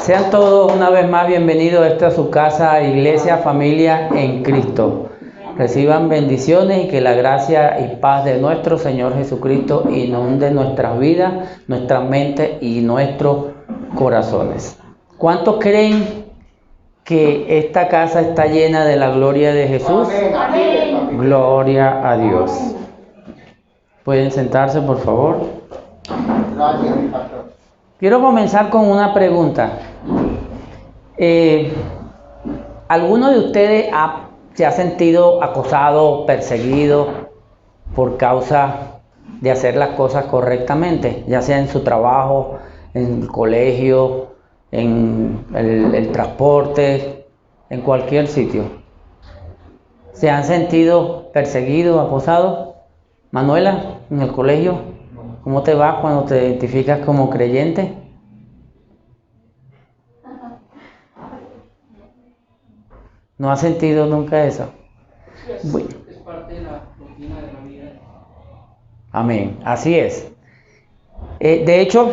Sean todos una vez más bienvenidos a esta su casa, Iglesia, Familia en Cristo. Reciban bendiciones y que la gracia y paz de nuestro Señor Jesucristo inunde nuestras vidas, nuestras mentes y nuestros corazones. ¿Cuántos creen que esta casa está llena de la gloria de Jesús? Amén. Gloria a Dios. ¿Pueden sentarse, por favor? Gracias, pastor. Quiero comenzar con una pregunta. ¿Alguno de ustedes se ha sentido acosado, perseguido por causa de hacer las cosas correctamente? Ya sea en su trabajo, en el colegio, en el transporte, en cualquier sitio. ¿Se han sentido perseguidos, acosados? Manuela, en el colegio, ¿cómo te va cuando te identificas como creyente? ¿No has sentido nunca eso? Es parte de la rutina de la vida. Amén, así es. De hecho,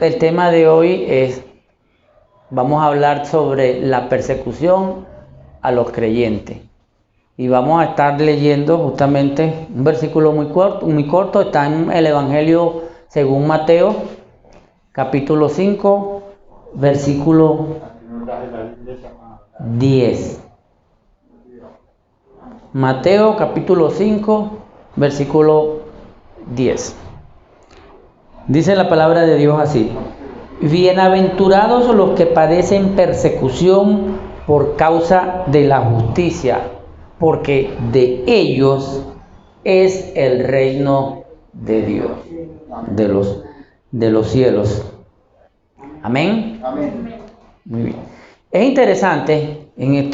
el tema de hoy vamos a hablar sobre la persecución a los creyentes. Y vamos a estar leyendo justamente un versículo muy corto, está en el Evangelio según Mateo, capítulo 5, versículo 10. Mateo, capítulo 5, versículo 10. Dice la palabra de Dios así: bienaventurados los que padecen persecución por causa de la justicia, porque de ellos es el reino de Dios, de los cielos. Amén. Amén. Muy bien. Es interesante en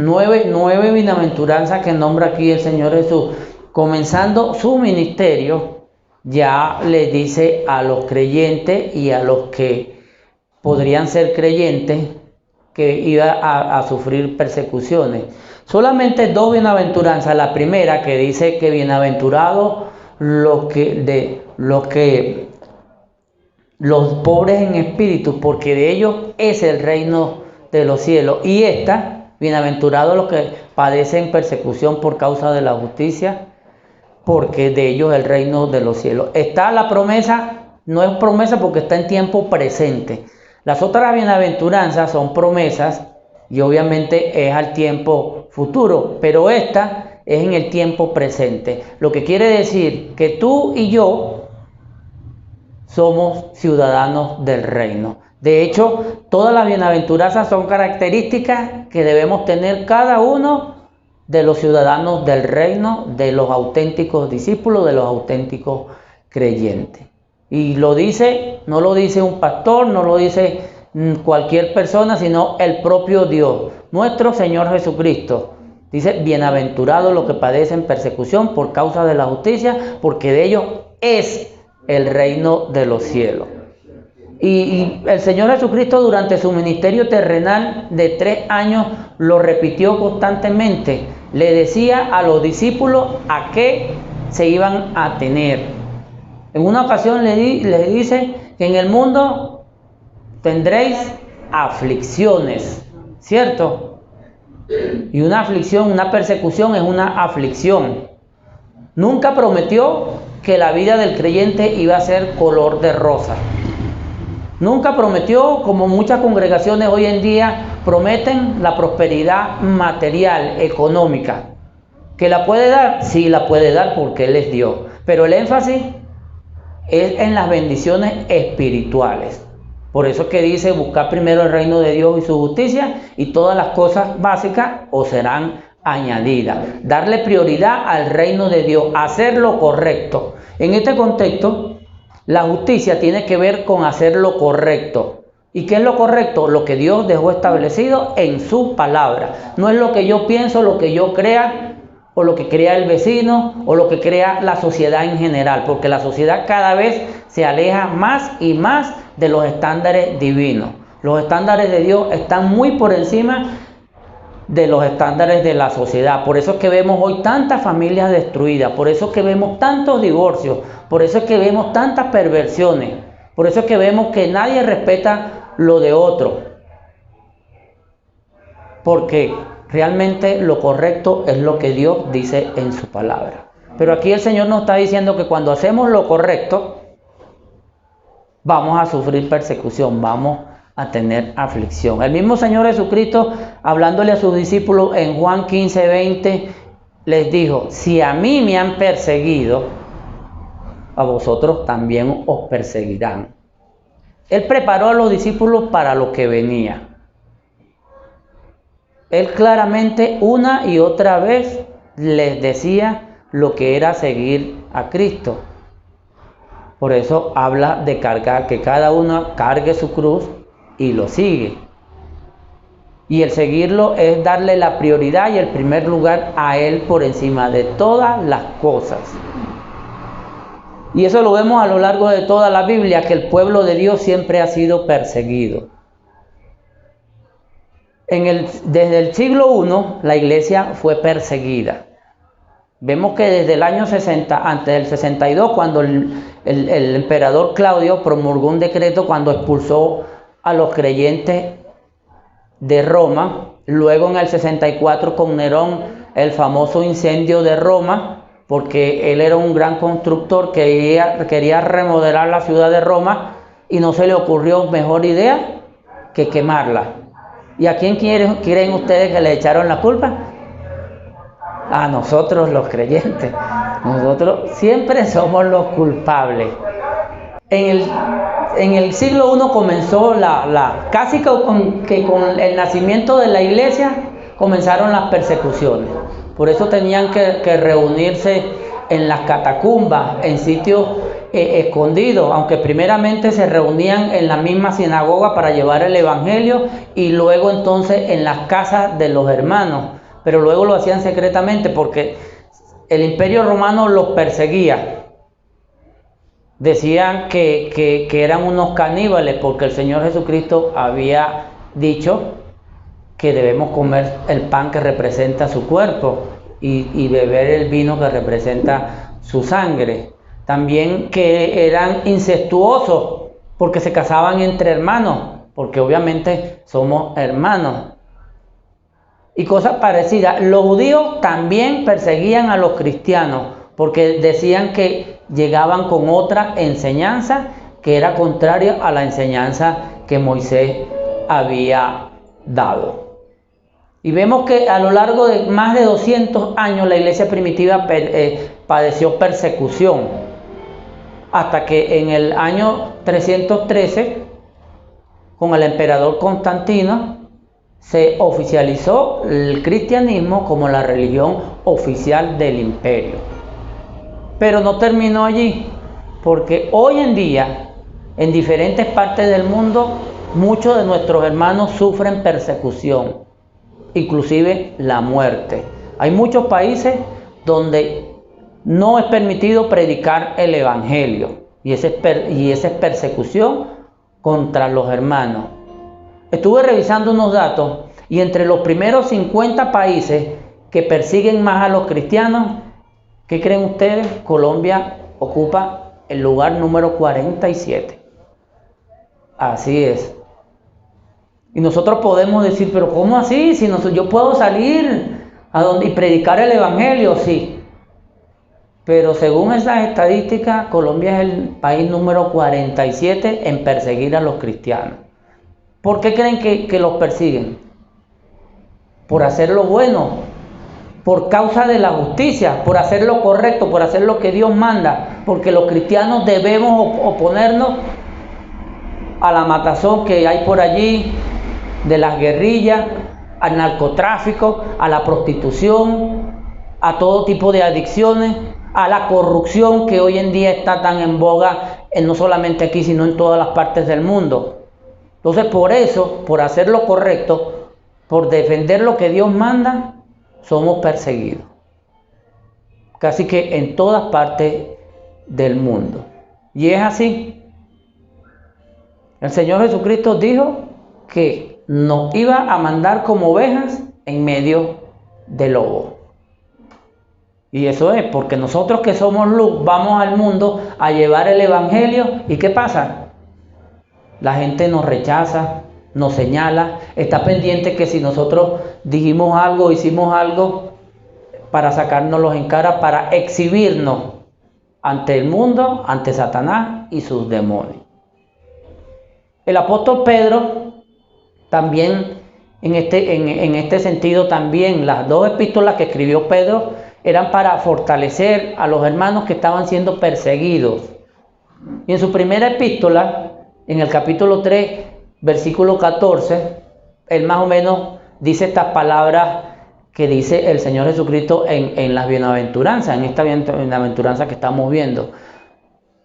nueve bienaventuranzas que nombra aquí el Señor Jesús. Comenzando su ministerio, ya le dice a los creyentes y a los que podrían ser creyentes que iba a sufrir persecuciones. Solamente dos bienaventuranzas. La primera, que dice que bienaventurados los pobres en espíritu, porque de ellos es el reino de los cielos. Y esta, bienaventurados los que padecen persecución por causa de la justicia, porque de ellos es el reino de los cielos. Está la promesa, no es promesa porque está en tiempo presente. Las otras bienaventuranzas son promesas y obviamente es al tiempo futuro, pero esta es en el tiempo presente. Lo que quiere decir que tú y yo somos ciudadanos del reino. De hecho, todas las bienaventuranzas son características que debemos tener cada uno de los ciudadanos del reino, de los auténticos discípulos, de los auténticos creyentes. Y no lo dice un pastor, no lo dice cualquier persona, sino el propio Dios, nuestro Señor Jesucristo. Dice: bienaventurados los que padecen persecución por causa de la justicia, porque de ellos es el reino de los cielos. Y el Señor Jesucristo, durante su ministerio terrenal de 3 años, lo repitió constantemente. Le decía a los discípulos a qué se iban a tener. En una ocasión les dice que en el mundo tendréis aflicciones, ¿cierto? Y una aflicción, una persecución es una aflicción. Nunca prometió que la vida del creyente iba a ser color de rosa. Nunca prometió, como muchas congregaciones hoy en día prometen, la prosperidad material, económica. ¿Que la puede dar? Sí, la puede dar porque Él es Dios. Pero el énfasis es en las bendiciones espirituales. Por eso es que dice: buscar primero el reino de Dios y su justicia, y todas las cosas básicas os serán añadidas. Darle prioridad al reino de Dios, hacer lo correcto. En este contexto, la justicia tiene que ver con hacer lo correcto. ¿Y qué es lo correcto? Lo que Dios dejó establecido en su palabra. No es lo que yo pienso, lo que yo crea, o lo que crea el vecino, o lo que crea la sociedad en general, porque la sociedad cada vez se aleja más y más de los estándares divinos. Los estándares de Dios están muy por encima de los estándares de la sociedad. Por eso es que vemos hoy tantas familias destruidas, por eso es que vemos tantos divorcios, por eso es que vemos tantas perversiones, por eso es que vemos que nadie respeta lo de otro, porque realmente lo correcto es lo que Dios dice en su palabra. Pero aquí el Señor nos está diciendo que cuando hacemos lo correcto, vamos a sufrir persecución, vamos a tener aflicción. El mismo Señor Jesucristo, hablándole a sus discípulos en Juan 15:20, les dijo: si a mí me han perseguido, a vosotros también os perseguirán. Él preparó a los discípulos para lo que venía. Él claramente una y otra vez les decía lo que era seguir a Cristo. Por eso habla de cargar, que cada uno cargue su cruz y lo sigue. Y el seguirlo es darle la prioridad y el primer lugar a Él por encima de todas las cosas. Y eso lo vemos a lo largo de toda la Biblia, que el pueblo de Dios siempre ha sido perseguido. Desde el siglo I, la iglesia fue perseguida. Vemos que desde el año 60, antes del 62, cuando el emperador Claudio promulgó un decreto cuando expulsó a los creyentes de Roma, luego en el 64 con Nerón, el famoso incendio de Roma, porque él era un gran constructor que quería remodelar la ciudad de Roma y no se le ocurrió mejor idea que quemarla. ¿Y a quién creen ustedes que le echaron la culpa? A nosotros los creyentes. Nosotros siempre somos los culpables. En el siglo I comenzó casi que con el nacimiento de la iglesia comenzaron las persecuciones. Por eso tenían que reunirse en las catacumbas, en sitios escondidos, aunque primeramente se reunían en la misma sinagoga para llevar el evangelio y luego entonces en las casas de los hermanos, pero luego lo hacían secretamente porque el Imperio Romano los perseguía. Decían que eran unos caníbales porque el Señor Jesucristo había dicho que debemos comer el pan que representa su cuerpo y beber el vino que representa su sangre. También que eran incestuosos porque se casaban entre hermanos, porque obviamente somos hermanos. Y cosas parecidas. Los judíos también perseguían a los cristianos porque decían que llegaban con otra enseñanza que era contraria a la enseñanza que Moisés había dado. Y vemos que a lo largo de más de 200 años la iglesia primitiva padeció persecución, hasta que en el año 313, con el emperador Constantino, se oficializó el cristianismo como la religión oficial del imperio. Pero no terminó allí, porque hoy en día, en diferentes partes del mundo, muchos de nuestros hermanos sufren persecución, inclusive la muerte. Hay muchos países donde no es permitido predicar el evangelio y esa es persecución contra los hermanos. Estuve revisando unos datos y entre los primeros 50 países que persiguen más a los cristianos, ¿qué creen ustedes? Colombia ocupa el lugar número 47. Así es. Y nosotros podemos decir, pero ¿cómo así? Si yo puedo salir y predicar el evangelio, sí. Pero según esas estadísticas, Colombia es el país número 47 en perseguir a los cristianos. ¿Por qué creen que los persiguen? Por hacer lo bueno, por causa de la justicia, por hacer lo correcto, por hacer lo que Dios manda, porque los cristianos debemos oponernos a la matazón que hay por allí, de las guerrillas, al narcotráfico, a la prostitución, a todo tipo de adicciones, a la corrupción que hoy en día está tan en boga, no solamente aquí, sino en todas las partes del mundo. Entonces, por eso, por hacer lo correcto, por defender lo que Dios manda, somos perseguidos. Casi que en todas partes del mundo. Y es así. El Señor Jesucristo dijo que nos iba a mandar como ovejas en medio de lobos. Y eso es porque nosotros que somos luz vamos al mundo a llevar el evangelio. ¿Y qué pasa? La gente nos rechaza, nos señala, está pendiente que si nosotros dijimos algo, hicimos algo, para sacárnoslos en cara, para exhibirnos ante el mundo, ante Satanás y sus demonios. El apóstol Pedro también, en este sentido también, las dos epístolas que escribió Pedro eran para fortalecer a los hermanos que estaban siendo perseguidos. Y en su primera epístola, en el capítulo 3, versículo 14, él más o menos dice estas palabras que dice el Señor Jesucristo en las bienaventuranzas, en esta bienaventuranza que estamos viendo.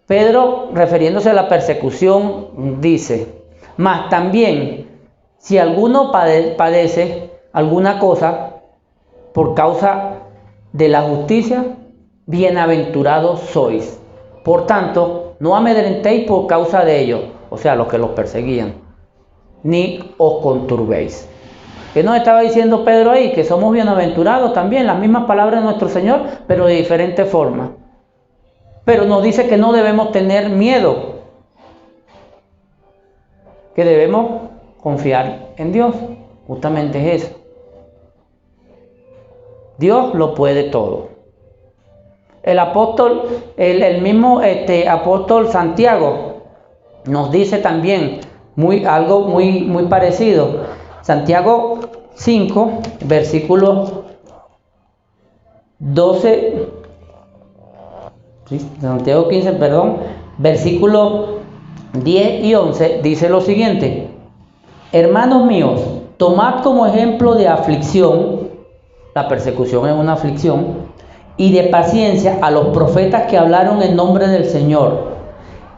Pedro, refiriéndose a la persecución, dice: mas también, si alguno padece alguna cosa por causa de la justicia, bienaventurados sois. Por tanto, no amedrentéis por causa de ellos, o sea, los que los perseguían, ni os conturbéis. ¿Qué nos estaba diciendo Pedro ahí? Que somos bienaventurados también, las mismas palabras de nuestro Señor, pero de diferente forma. Pero nos dice que no debemos tener miedo, que debemos confiar en Dios. Justamente es eso. Dios lo puede todo. El apóstol, el mismo apóstol Santiago nos dice también algo muy parecido. Santiago 5, versículo 12, Santiago 15, versículo 10 y 11 dice lo siguiente: hermanos míos, tomad como ejemplo de aflicción, la persecución es una aflicción, y de paciencia a los profetas que hablaron en nombre del Señor.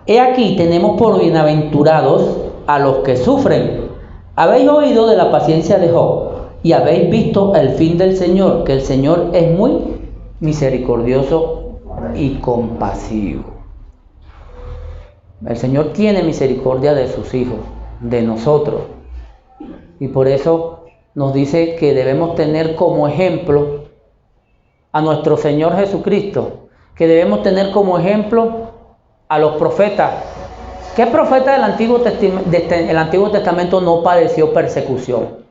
He aquí tenemos por bienaventurados a los que sufren. Habéis oído de la paciencia de Job y habéis visto el fin del Señor, que el Señor es muy misericordioso y compasivo. El Señor tiene misericordia de sus hijos, de nosotros. Y por eso nos dice que debemos tener como ejemplo a nuestro Señor Jesucristo, que debemos tener como ejemplo a los profetas. ¿Qué profeta del Antiguo Testamento no padeció persecución?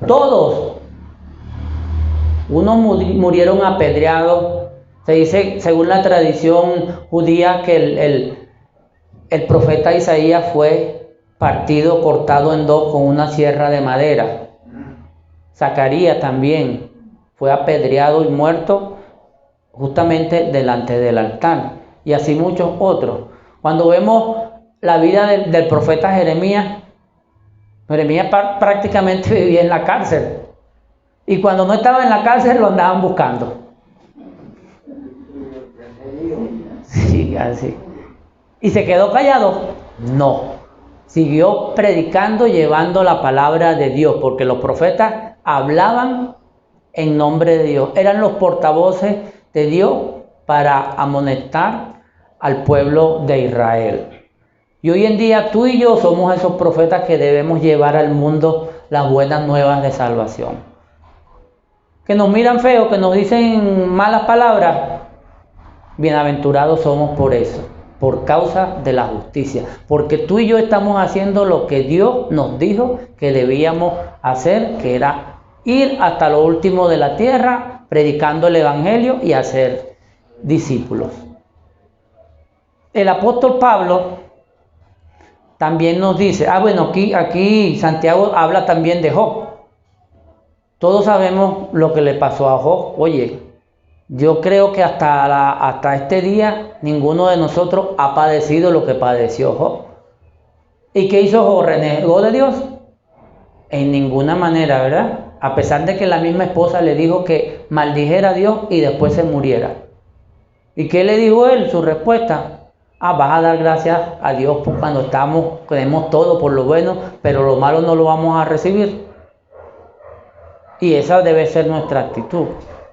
Todos. Unos murieron apedreados. Se dice, según la tradición judía, que el profeta Isaías fue partido, cortado en dos con una sierra de madera. Zacarías también fue apedreado y muerto justamente delante del altar. Y así muchos otros. Cuando vemos la vida del profeta Jeremías prácticamente vivía en la cárcel. Y cuando no estaba en la cárcel lo andaban buscando. Sí, así. ¿Y se quedó callado? No. Siguió predicando, llevando la palabra de Dios, porque los profetas hablaban en nombre de Dios. Eran los portavoces de Dios para amonestar al pueblo de Israel. Y hoy en día tú y yo somos esos profetas que debemos llevar al mundo las buenas nuevas de salvación. Que nos miran feo, que nos dicen malas palabras. Bienaventurados somos por eso, por causa de la justicia. Porque tú y yo estamos haciendo lo que Dios nos dijo que debíamos hacer, que era ir hasta lo último de la tierra, predicando el Evangelio y hacer discípulos. El apóstol Pablo también nos dice, aquí Santiago habla también de Job. Todos sabemos lo que le pasó a Job. Oye, yo creo que hasta este día ninguno de nosotros ha padecido lo que padeció Job. ¿Y qué hizo Job? ¿Renegó de Dios? En ninguna manera, ¿verdad? A pesar de que la misma esposa le dijo que maldijera a Dios y después se muriera. ¿Y qué le dijo él? Su respuesta: vas a dar gracias a Dios cuando tenemos todo por lo bueno, pero lo malo no lo vamos a recibir. Y esa debe ser nuestra actitud.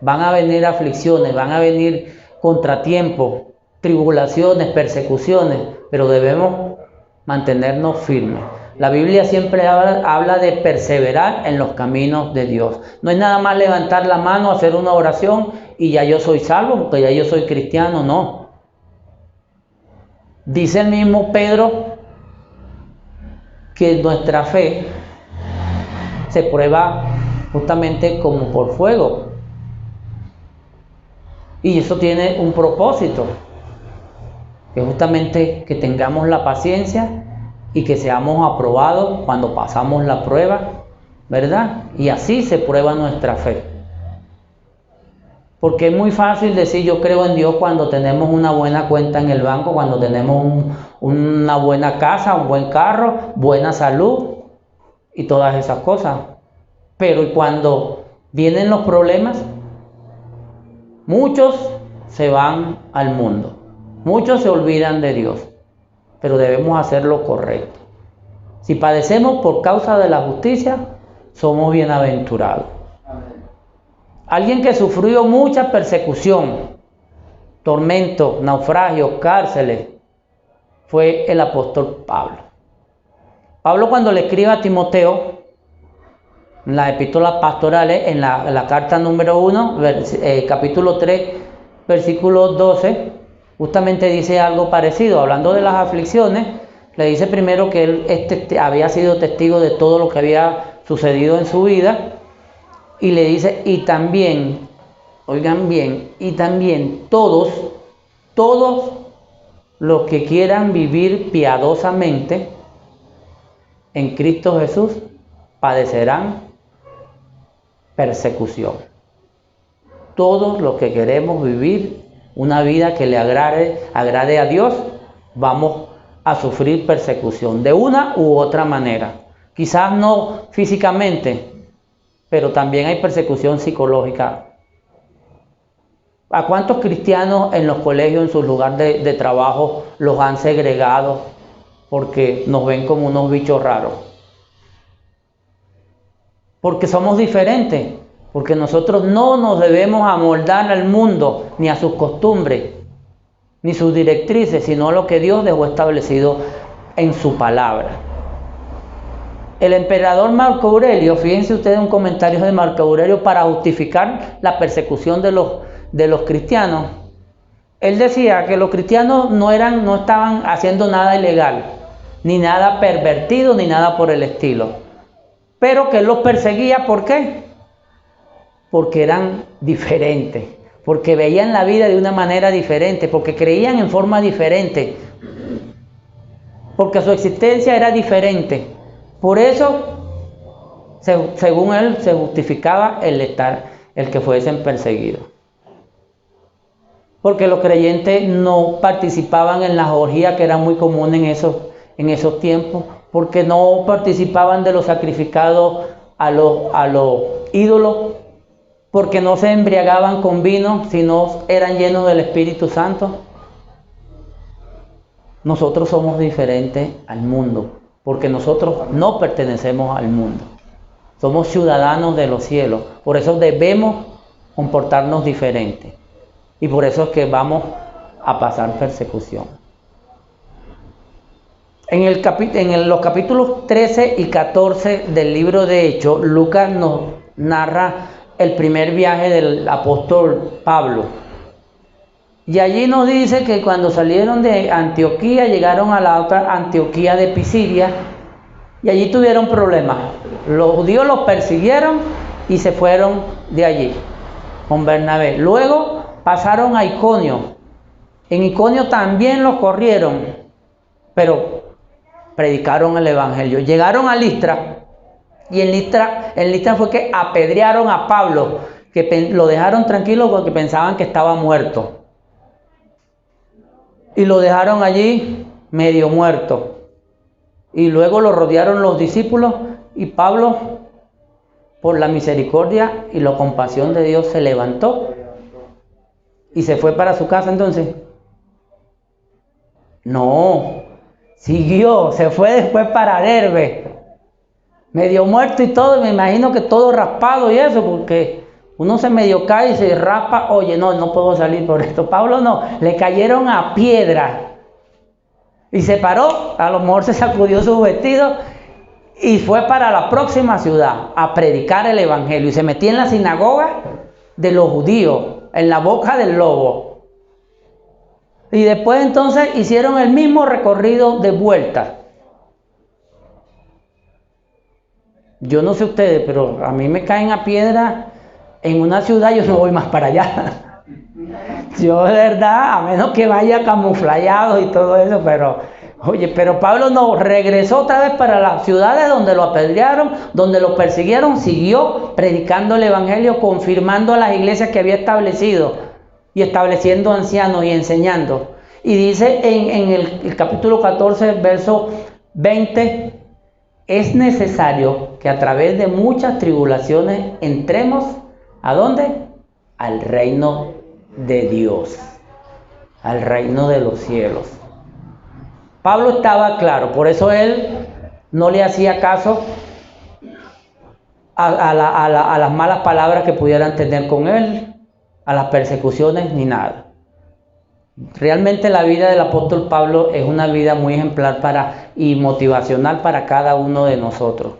Van a venir aflicciones, van a venir contratiempos, tribulaciones, persecuciones, pero debemos mantenernos firmes. La Biblia siempre habla de perseverar en los caminos de Dios. No es nada más levantar la mano, hacer una oración y ya yo soy salvo, porque ya yo soy cristiano, no. Dice el mismo Pedro que nuestra fe se prueba justamente como por fuego. Y eso tiene un propósito, que justamente que tengamos la paciencia y que seamos aprobados cuando pasamos la prueba, ¿verdad? Y así se prueba nuestra fe. Porque es muy fácil decir yo creo en Dios cuando tenemos una buena cuenta en el banco, cuando tenemos una buena casa, un buen carro, buena salud y todas esas cosas. Pero ¿y cuando vienen los problemas? Muchos se van al mundo, muchos se olvidan de Dios, pero debemos hacer lo correcto. Si padecemos por causa de la justicia, somos bienaventurados. Alguien que sufrió mucha persecución, tormento, naufragio, cárceles, fue el apóstol Pablo. Pablo, cuando le escribe a Timoteo, en las epístolas pastorales, en la carta número 1, capítulo 3, versículo 12, justamente dice algo parecido, hablando de las aflicciones. Le dice primero que él había sido testigo de todo lo que había sucedido en su vida, y le dice, y también, oigan bien, y también todos los que quieran vivir piadosamente en Cristo Jesús padecerán persecución. Todos los que queremos vivir una vida que le agrade a Dios, vamos a sufrir persecución de una u otra manera. Quizás no físicamente, pero también hay persecución psicológica. ¿A cuántos cristianos en los colegios, en sus lugares de trabajo, los han segregado porque nos ven como unos bichos raros? Porque somos diferentes, porque nosotros no nos debemos amoldar al mundo, ni a sus costumbres, ni sus directrices, sino a lo que Dios dejó establecido en su palabra. El emperador Marco Aurelio, fíjense ustedes un comentario de Marco Aurelio para justificar la persecución de los cristianos. Él decía que los cristianos no estaban haciendo nada ilegal, ni nada pervertido, ni nada por el estilo. Pero que él los perseguía, ¿por qué? Porque eran diferentes, porque veían la vida de una manera diferente, porque creían en forma diferente, porque su existencia era diferente. Por eso, según él, se justificaba el que fuesen perseguidos. Porque los creyentes no participaban en las orgías que eran muy comunes en esos tiempos, porque no participaban de los sacrificados a los ídolos, porque no se embriagaban con vino, sino eran llenos del Espíritu Santo. Nosotros somos diferentes al mundo, porque nosotros no pertenecemos al mundo. Somos ciudadanos de los cielos, por eso debemos comportarnos diferentes. Y por eso es que vamos a pasar persecución. En los capítulos 13 y 14 del libro de Hechos, Lucas nos narra el primer viaje del apóstol Pablo. Y allí nos dice que cuando salieron de Antioquía, llegaron a la otra Antioquía de Pisidia, y allí tuvieron problemas. Los judíos los persiguieron y se fueron de allí con Bernabé. Luego pasaron a Iconio. En Iconio también los corrieron, pero predicaron el evangelio. Llegaron a Listra, y en Listra fue que apedrearon a Pablo, que lo dejaron tranquilo porque pensaban que estaba muerto. Y lo dejaron allí medio muerto. Y luego lo rodearon los discípulos, y Pablo, por la misericordia y la compasión de Dios, se levantó y se fue para su casa. Entonces, no, siguió, se fue después para Derbe, medio muerto y todo, me imagino que todo raspado y eso, porque uno se medio cae y se raspa, oye, no puedo salir por esto. Pablo no, le cayeron a piedra y se paró, a lo mejor se sacudió sus vestidos y fue para la próxima ciudad a predicar el evangelio, y se metía en la sinagoga de los judíos, en la boca del lobo. Y después entonces hicieron el mismo recorrido de vuelta. Yo no sé ustedes, pero a mí me caen a piedra en una ciudad, yo no voy más para allá. Yo de verdad, a menos que vaya camuflajeado y todo eso, pero oye, pero Pablo no, regresó otra vez para las ciudades donde lo apedrearon, donde lo persiguieron, siguió predicando el evangelio, confirmando a las iglesias que había establecido y estableciendo ancianos y enseñando. Y dice en el capítulo 14, verso 20, es necesario que a través de muchas tribulaciones entremos, ¿a dónde? Al reino de Dios, al reino de los cielos. Pablo estaba claro, por eso él no le hacía caso a las malas palabras que pudieran tener con él, a las persecuciones ni nada. Realmente la vida del apóstol Pablo es una vida muy ejemplar y motivacional para cada uno de nosotros.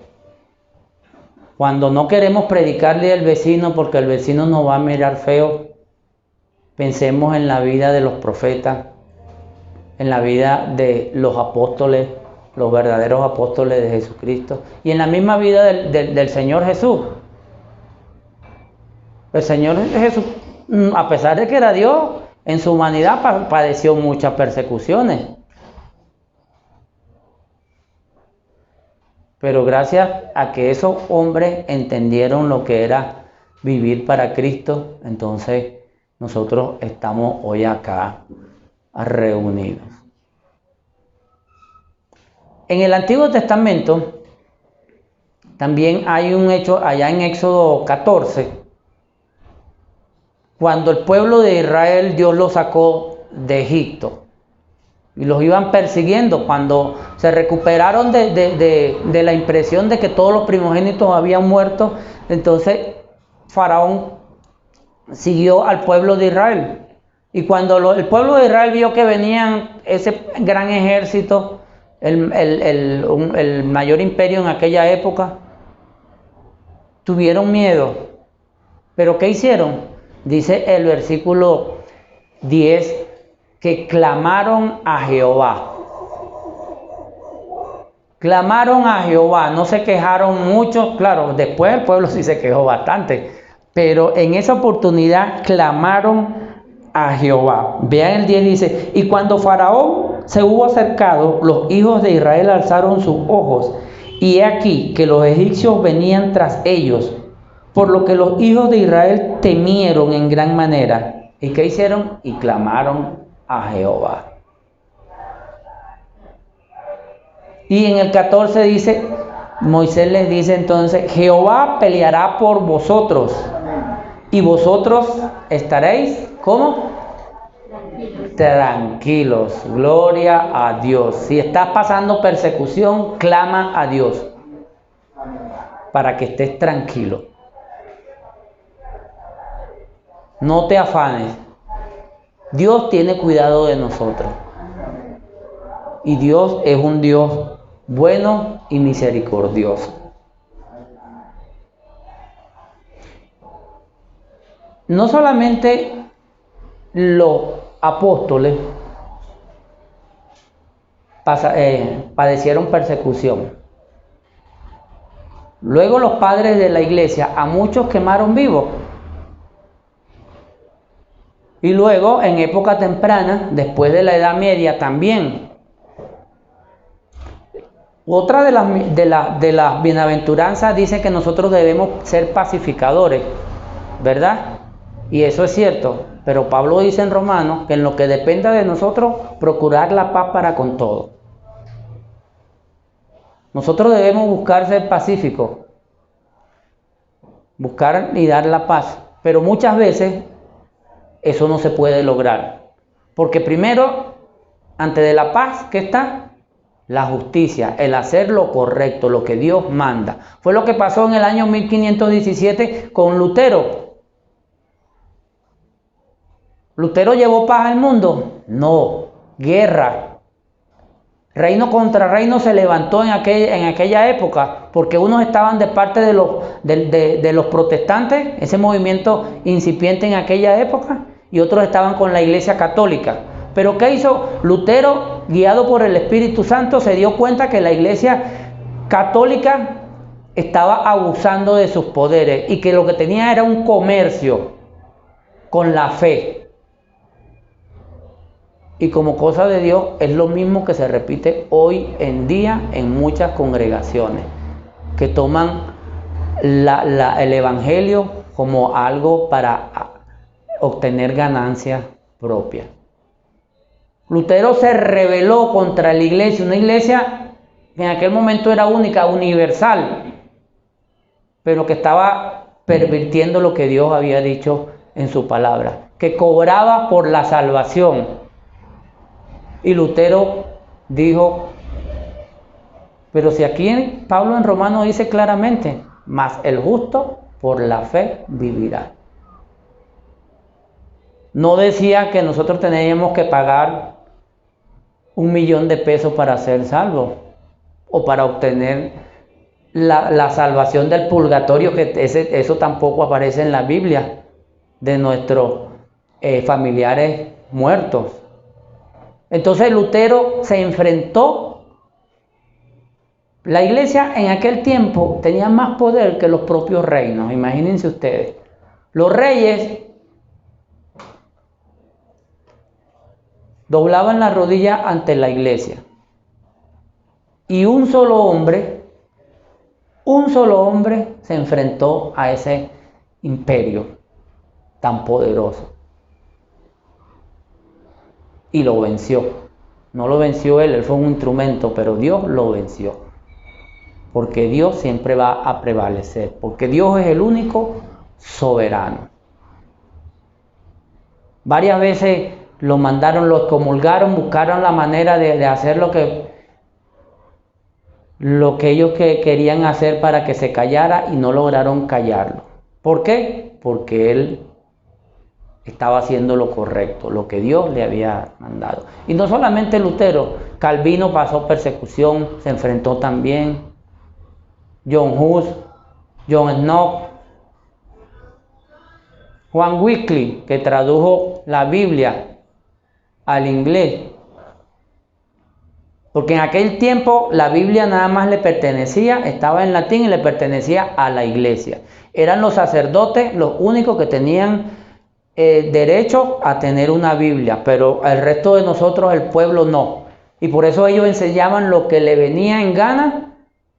Cuando no queremos predicarle al vecino porque el vecino nos va a mirar feo, pensemos en la vida de los profetas, en la vida de los apóstoles, los verdaderos apóstoles de Jesucristo, y en la misma vida del Señor Jesús. El Señor Jesús, a pesar de que era Dios, en su humanidad padeció muchas persecuciones. Pero gracias a que esos hombres entendieron lo que era vivir para Cristo, entonces nosotros estamos hoy acá reunidos. En el Antiguo Testamento también hay un hecho allá en Éxodo 14, cuando el pueblo de Israel Dios lo sacó de Egipto y los iban persiguiendo. Cuando se recuperaron de la impresión de que todos los primogénitos habían muerto, entonces Faraón siguió al pueblo de Israel. Y cuando el pueblo de Israel vio que venían ese gran ejército, el mayor imperio en aquella época, tuvieron miedo. ¿Pero qué hicieron? Dice el versículo 10, que clamaron a Jehová. Clamaron a Jehová, no se quejaron mucho. Claro, después el pueblo sí se quejó bastante, pero en esa oportunidad clamaron a Jehová. Vean el 10, dice: y cuando Faraón se hubo acercado, los hijos de Israel alzaron sus ojos, y he aquí que los egipcios venían tras ellos, por lo que los hijos de Israel temieron en gran manera. ¿Y qué hicieron? Y clamaron a Jehová. Y en el 14 dice, Moisés les dice entonces: Jehová peleará por vosotros, y vosotros estaréis, ¿cómo? Tranquilos. Gloria a Dios. Si estás pasando persecución, clama a Dios para que estés tranquilo. No te afanes. Dios tiene cuidado de nosotros. Y Dios es un Dios bueno y misericordioso. No solamente los apóstoles padecieron persecución. Luego los padres de la iglesia a muchos quemaron vivos. Y luego en época temprana, después de la Edad Media también. Otra de las bienaventuranzas dice que nosotros debemos ser pacificadores, ¿verdad? Y eso es cierto, pero Pablo dice en Romanos que en lo que dependa de nosotros, procurar la paz para con todos. Nosotros debemos buscar ser pacíficos, buscar y dar la paz, pero muchas veces eso no se puede lograr, porque primero, antes de la paz, ¿qué está? La justicia, el hacer lo correcto, lo que Dios manda. Fue lo que pasó en el año 1517 con Lutero. ¿Lutero llevó paz al mundo? No, guerra. Reino contra reino se levantó en aquella época, porque unos estaban de parte de los protestantes, ese movimiento incipiente en aquella época, y otros estaban con la Iglesia Católica. Pero ¿qué hizo Lutero? Guiado por el Espíritu Santo, se dio cuenta que la Iglesia Católica estaba abusando de sus poderes y que lo que tenía era un comercio con la fe. Y como cosa de Dios es lo mismo que se repite hoy en día en muchas congregaciones, que toman el evangelio como algo para obtener ganancias propias. Lutero se rebeló contra la iglesia, una iglesia que en aquel momento era única, universal, pero que estaba pervirtiendo lo que Dios había dicho en su palabra, que cobraba por la salvación. Y Lutero dijo, pero si aquí Pablo en Romanos dice claramente, mas el justo por la fe vivirá. No decía que nosotros teníamos que pagar 1.000.000 de pesos para ser salvos o para obtener la salvación del purgatorio, que eso tampoco aparece en la Biblia, de nuestros familiares muertos. Entonces Lutero se enfrentó. La iglesia en aquel tiempo tenía más poder que los propios reinos, imagínense ustedes. Los reyes doblaban la rodilla ante la iglesia. Y un solo hombre se enfrentó a ese imperio tan poderoso. Y lo venció. No lo venció él fue un instrumento, pero Dios lo venció. Porque Dios siempre va a prevalecer, porque Dios es el único soberano. Varias veces lo mandaron, lo excomulgaron, buscaron la manera de hacer lo que ellos querían hacer para que se callara y no lograron callarlo. ¿Por qué? Porque él estaba haciendo lo correcto, lo que Dios le había mandado. Y no solamente Lutero, Calvino pasó persecución, se enfrentó también. John Hus, John Snow, Juan Wycliffe, que tradujo la Biblia al inglés. Porque en aquel tiempo la Biblia nada más le pertenecía, estaba en latín y le pertenecía a la iglesia. Eran los sacerdotes los únicos que tenían derecho a tener una Biblia, pero el resto de nosotros, el pueblo, no. Y por eso ellos enseñaban lo que le venía en gana,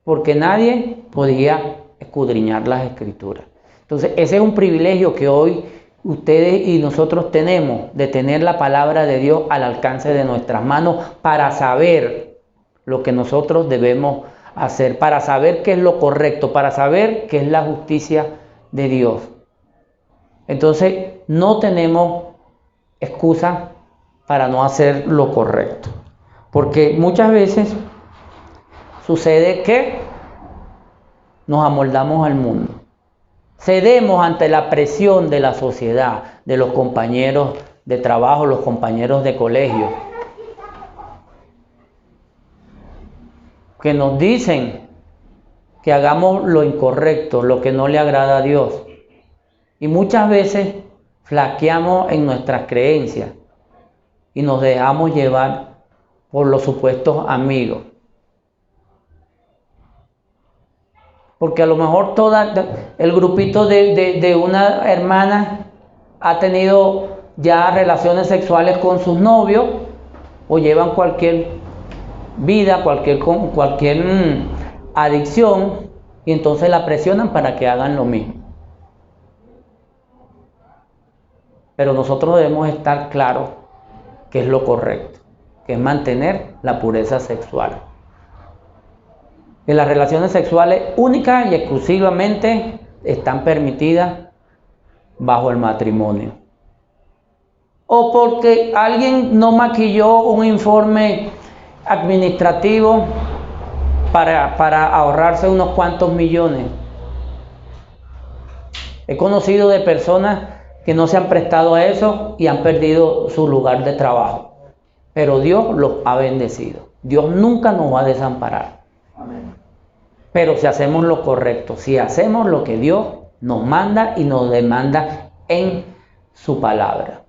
porque nadie podía escudriñar las escrituras. Entonces ese es un privilegio que hoy ustedes y nosotros tenemos, de tener la palabra de Dios al alcance de nuestras manos para saber lo que nosotros debemos hacer, para saber qué es lo correcto, para saber qué es la justicia de Dios. Entonces no tenemos excusa para no hacer lo correcto, porque muchas veces sucede que nos amoldamos al mundo. Cedemos ante la presión de la sociedad, de los compañeros de trabajo, los compañeros de colegio, que nos dicen que hagamos lo incorrecto, lo que no le agrada a Dios. Y muchas veces flaqueamos en nuestras creencias y nos dejamos llevar por los supuestos amigos. Porque a lo mejor el grupito de una hermana ha tenido ya relaciones sexuales con sus novios o llevan cualquier vida, cualquier adicción, y entonces la presionan para que hagan lo mismo. Pero nosotros debemos estar claros que es lo correcto, que es mantener la pureza sexual. Que las relaciones sexuales únicas y exclusivamente están permitidas bajo el matrimonio. O porque alguien no maquilló un informe administrativo para ahorrarse unos cuantos millones. He conocido de personas que no se han prestado a eso y han perdido su lugar de trabajo. Pero Dios los ha bendecido. Dios nunca nos va a desamparar. Amén. Pero si hacemos lo correcto, si hacemos lo que Dios nos manda y nos demanda en su palabra.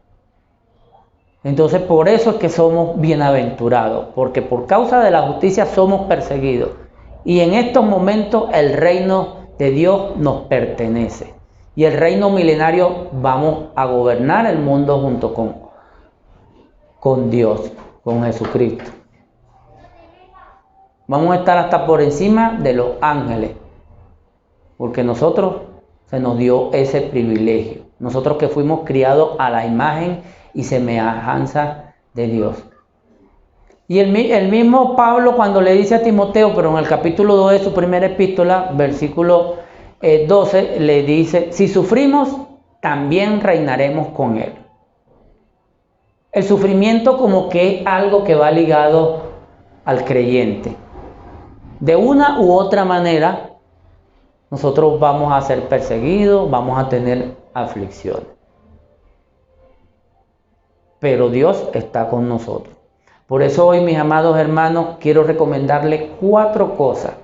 Entonces por eso es que somos bienaventurados, porque por causa de la justicia somos perseguidos. Y en estos momentos el reino de Dios nos pertenece. Y el reino milenario vamos a gobernar el mundo junto con Dios, con Jesucristo. Vamos a estar hasta por encima de los ángeles, porque nosotros se nos dio ese privilegio. Nosotros que fuimos criados a la imagen y semejanza de Dios. Y el mismo Pablo, cuando le dice a Timoteo, pero en el capítulo 2 de su primera epístola, versículo 12, le dice: si sufrimos, también reinaremos con él. El sufrimiento como que es algo que va ligado al creyente. De una u otra manera, nosotros vamos a ser perseguidos, vamos a tener aflicciones. Pero Dios está con nosotros. Por eso hoy, mis amados hermanos, quiero recomendarles 4 cosas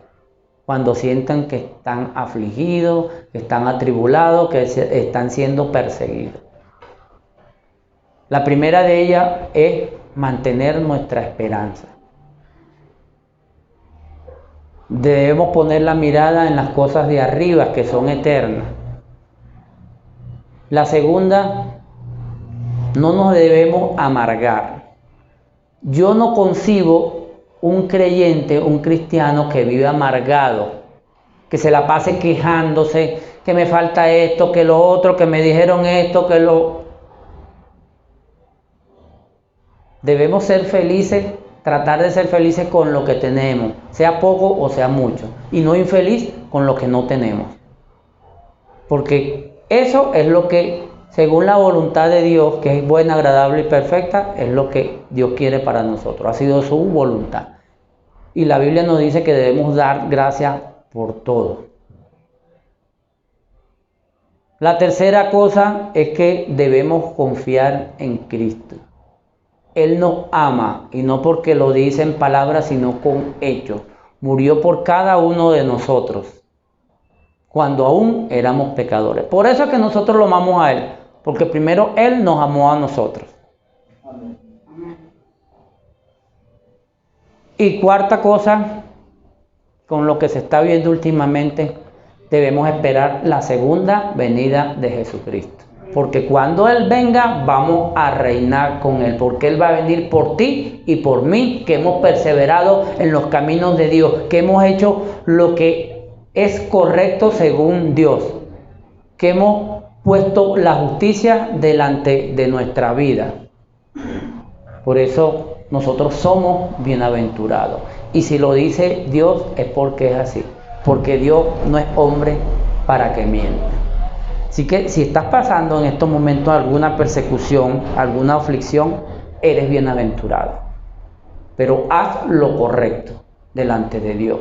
cuando sientan que están afligidos, que están atribulados, que están siendo perseguidos. La primera de ellas es mantener nuestra esperanza. Debemos poner la mirada en las cosas de arriba, que son eternas. La segunda, no nos debemos amargar. Yo no concibo un creyente, un cristiano que vive amargado, que se la pase quejándose, que me falta esto, que lo otro, que me dijeron esto, que lo... Debemos ser felices, tratar de ser felices con lo que tenemos, sea poco o sea mucho, y no infeliz con lo que no tenemos. Porque eso es lo que, según la voluntad de Dios, que es buena, agradable y perfecta, es lo que Dios quiere para nosotros. Ha sido su voluntad. Y la Biblia nos dice que debemos dar gracias por todo. La tercera cosa es que debemos confiar en Cristo. Él nos ama, y no porque lo dice en palabras, sino con hechos. Murió por cada uno de nosotros, cuando aún éramos pecadores. Por eso es que nosotros lo amamos a Él, porque primero Él nos amó a nosotros. Amén. Y cuarta cosa, con lo que se está viendo últimamente, debemos esperar la segunda venida de Jesucristo. Porque cuando Él venga, vamos a reinar con Él. Porque Él va a venir por ti y por mí, que hemos perseverado en los caminos de Dios, que hemos hecho lo que es correcto según Dios, que hemos puesto la justicia delante de nuestra vida. Por eso nosotros somos bienaventurados. Y si lo dice Dios es porque es así. Porque Dios no es hombre para que mienta. Así que si estás pasando en estos momentos alguna persecución, alguna aflicción, eres bienaventurado. Pero haz lo correcto delante de Dios.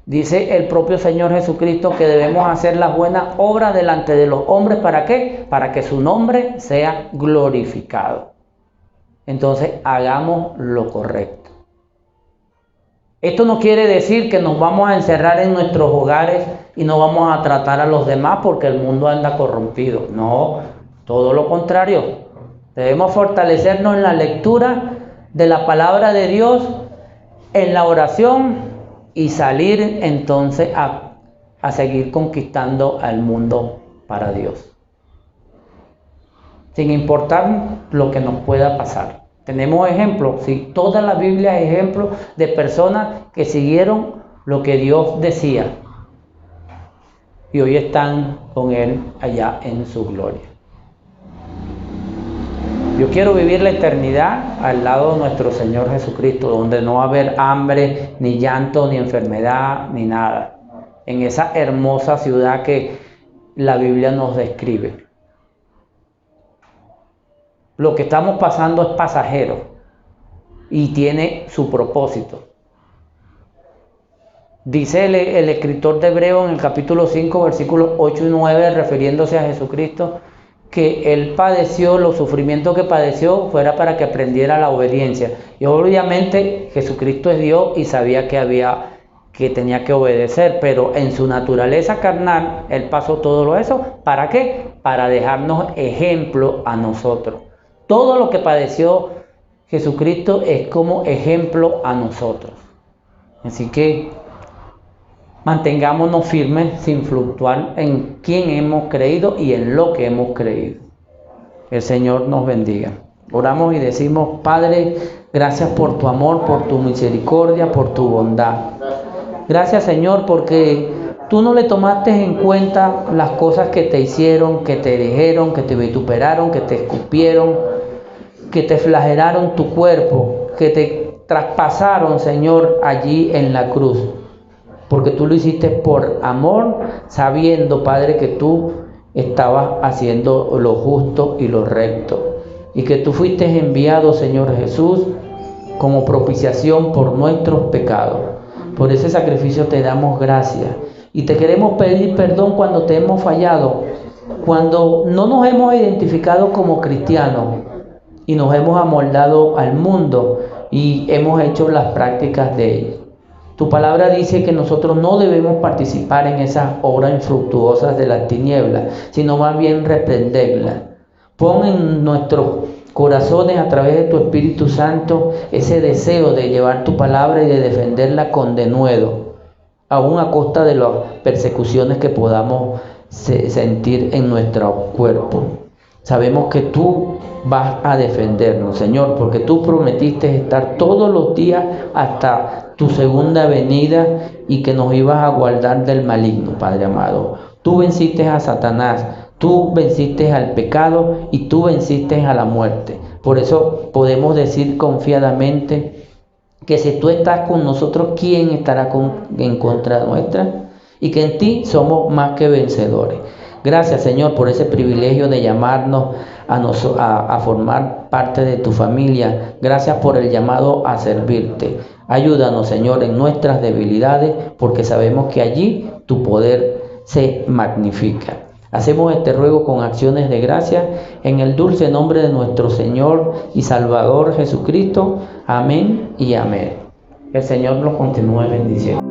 Dice el propio Señor Jesucristo que debemos hacer las buenas obras delante de los hombres. ¿Para qué? Para que su nombre sea glorificado. Entonces hagamos lo correcto. Esto no quiere decir que nos vamos a encerrar en nuestros hogares y no vamos a tratar a los demás porque el mundo anda corrompido. No, todo lo contrario. Debemos fortalecernos en la lectura de la palabra de Dios, en la oración y salir entonces a seguir conquistando al mundo para Dios. Sin importar lo que nos pueda pasar. Tenemos ejemplos, sí, toda la Biblia es ejemplo de personas que siguieron lo que Dios decía y hoy están con Él allá en su gloria. Yo quiero vivir la eternidad al lado de nuestro Señor Jesucristo, donde no va a haber hambre, ni llanto, ni enfermedad, ni nada. En esa hermosa ciudad que la Biblia nos describe. Lo que estamos pasando es pasajero y tiene su propósito. Dice el escritor de Hebreo en el capítulo 5, versículos 8 y 9, refiriéndose a Jesucristo, que Él padeció, los sufrimientos que padeció fuera para que aprendiera la obediencia. Y obviamente Jesucristo es Dios y sabía que tenía que obedecer, pero en su naturaleza carnal, Él pasó todo eso. ¿Para qué? Para dejarnos ejemplo a nosotros. Todo lo que padeció Jesucristo es como ejemplo a nosotros. Así que mantengámonos firmes sin fluctuar en quién hemos creído y en lo que hemos creído. El Señor nos bendiga. Oramos y decimos: Padre, gracias por tu amor, por tu misericordia, por tu bondad. Gracias, Señor, porque tú no le tomaste en cuenta las cosas que te hicieron, que te dijeron, que te vituperaron, que te escupieron, que te flagelaron tu cuerpo, que te traspasaron, Señor, allí en la cruz. Porque tú lo hiciste por amor, sabiendo, Padre, que tú estabas haciendo lo justo y lo recto. Y que tú fuiste enviado, Señor Jesús, como propiciación por nuestros pecados. Por ese sacrificio te damos gracias. Y te queremos pedir perdón cuando te hemos fallado, cuando no nos hemos identificado como cristianos y nos hemos amoldado al mundo y hemos hecho las prácticas de ellos. Tu palabra dice que nosotros no debemos participar en esas obras infructuosas de las tinieblas, sino más bien reprenderlas. Pon en nuestros corazones, a través de tu Espíritu Santo, ese deseo de llevar tu palabra y de defenderla con denuedo, aún a costa de las persecuciones que podamos sentir en nuestro cuerpo. Sabemos que tú vas a defendernos, Señor, porque tú prometiste estar todos los días hasta tu segunda venida y que nos ibas a guardar del maligno, Padre amado. Tú venciste a Satanás, tú venciste al pecado y tú venciste a la muerte. Por eso podemos decir confiadamente que si tú estás con nosotros, ¿quién estará en contra nuestra? Y que en ti somos más que vencedores. Gracias, Señor, por ese privilegio de llamarnos a formar parte de tu familia. Gracias por el llamado a servirte. Ayúdanos, Señor, en nuestras debilidades, porque sabemos que allí tu poder se magnifica. Hacemos este ruego con acciones de gracia en el dulce nombre de nuestro Señor y Salvador Jesucristo. Amén y amén. El Señor los continúe bendiciendo.